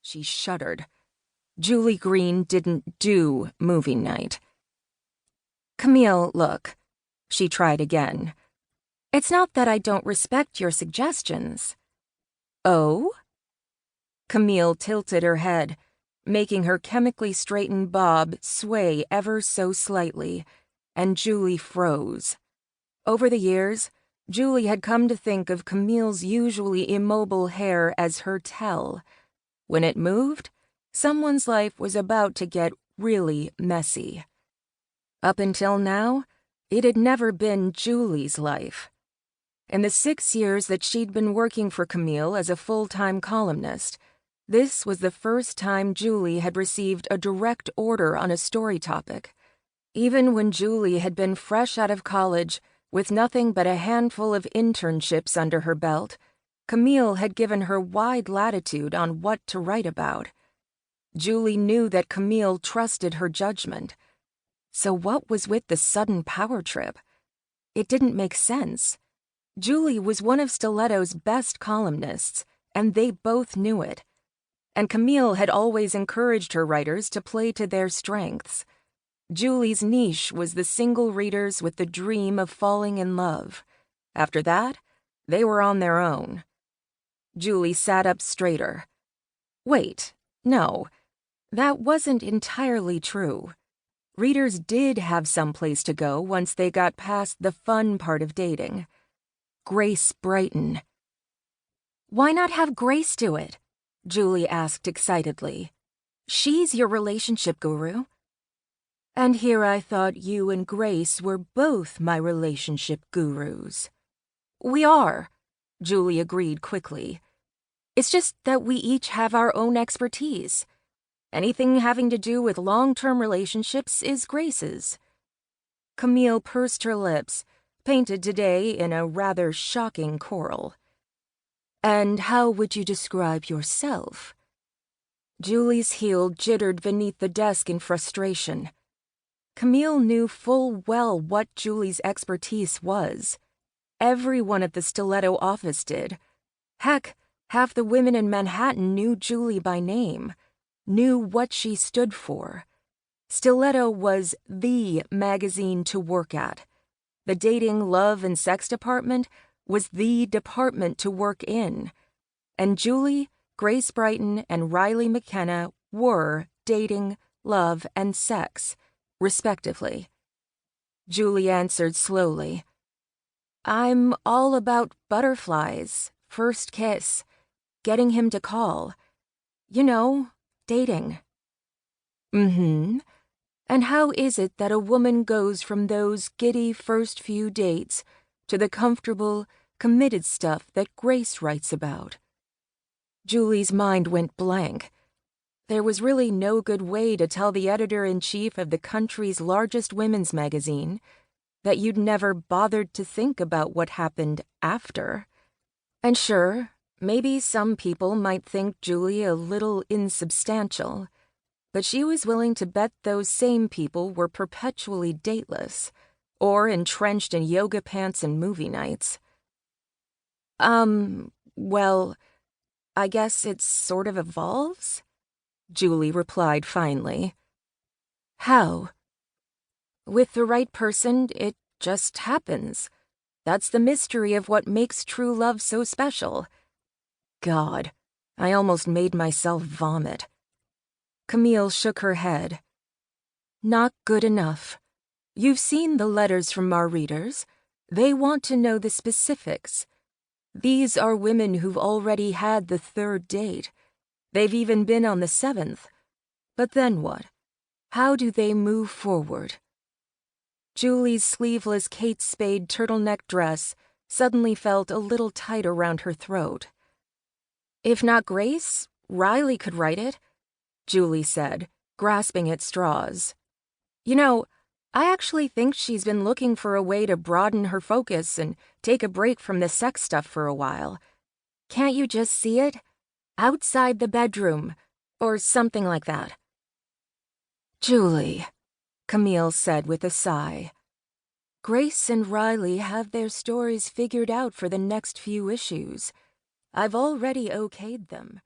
She shuddered. Julie Greene didn't do movie night. Camille, look. She tried again. It's not that I don't respect your suggestions. Oh? Camille tilted her head, making her chemically straightened bob sway ever so slightly, and Julie froze. Over the years, Julie had come to think of Camille's usually immobile hair as her tell. When it moved, someone's life was about to get really messy. Up until now, it had never been Julie's life. In the 6 years that she'd been working for Camille as a full-time columnist, this was the first time Julie had received a direct order on a story topic. Even when Julie had been fresh out of college, with nothing but a handful of internships under her belt, Camille had given her wide latitude on what to write about. Julie knew that Camille trusted her judgment. So what was with the sudden power trip? It didn't make sense. Julie was one of Stiletto's best columnists, and they both knew it. And Camille had always encouraged her writers to play to their strengths. Julie's niche was the single readers with the dream of falling in love. After that, they were on their own. Julie sat up straighter. Wait, no, that wasn't entirely true. Readers did have some place to go once they got past the fun part of dating. Grace Brighton. Why not have Grace do it? Julie asked excitedly. She's your relationship guru. And here I thought you and Grace were both my relationship gurus. We are, Julie agreed quickly. It's just that we each have our own expertise. Anything having to do with long-term relationships is Grace's. Camille pursed her lips, painted today in a rather shocking coral. And how would you describe yourself? Julie's heel jittered beneath the desk in frustration. Camille knew full well what Julie's expertise was. Everyone at the Stiletto office did. Heck, half the women in Manhattan knew Julie by name, knew what she stood for. Stiletto was the magazine to work at. The dating, love, and sex department was the department to work in. And Julie, Grace Brighton, and Riley McKenna were dating, love, and sex, respectively. Julie answered slowly. I'm all about butterflies, first kiss, getting him to call. You know, dating. Mm-hmm. And how is it that a woman goes from those giddy first few dates to the comfortable, committed stuff that Grace writes about? Julie's mind went blank. There was really no good way to tell the editor-in-chief of the country's largest women's magazine that you'd never bothered to think about what happened after. And sure, maybe some people might think Julie a little insubstantial, but she was willing to bet those same people were perpetually dateless or entrenched in yoga pants and movie nights. Well, I guess it sort of evolves, Julie replied finally. How? With the right person, it just happens. That's the mystery of what makes true love so special. God, I almost made myself vomit. Camille shook her head. Not good enough. You've seen the letters from our readers. They want to know the specifics. These are women who've already had the 3rd date. They've even been on the 7th. But then what? How do they move forward? Julie's sleeveless Kate Spade turtleneck dress suddenly felt a little tight around her throat. If not Grace, Riley could write it, Julie said, grasping at straws. You know, I actually think she's been looking for a way to broaden her focus and take a break from the sex stuff for a while. Can't you just see it? Outside the bedroom, or something like that. Julie, Camille said with a sigh. Grace and Riley have their stories figured out for the next few issues. I've already okayed them.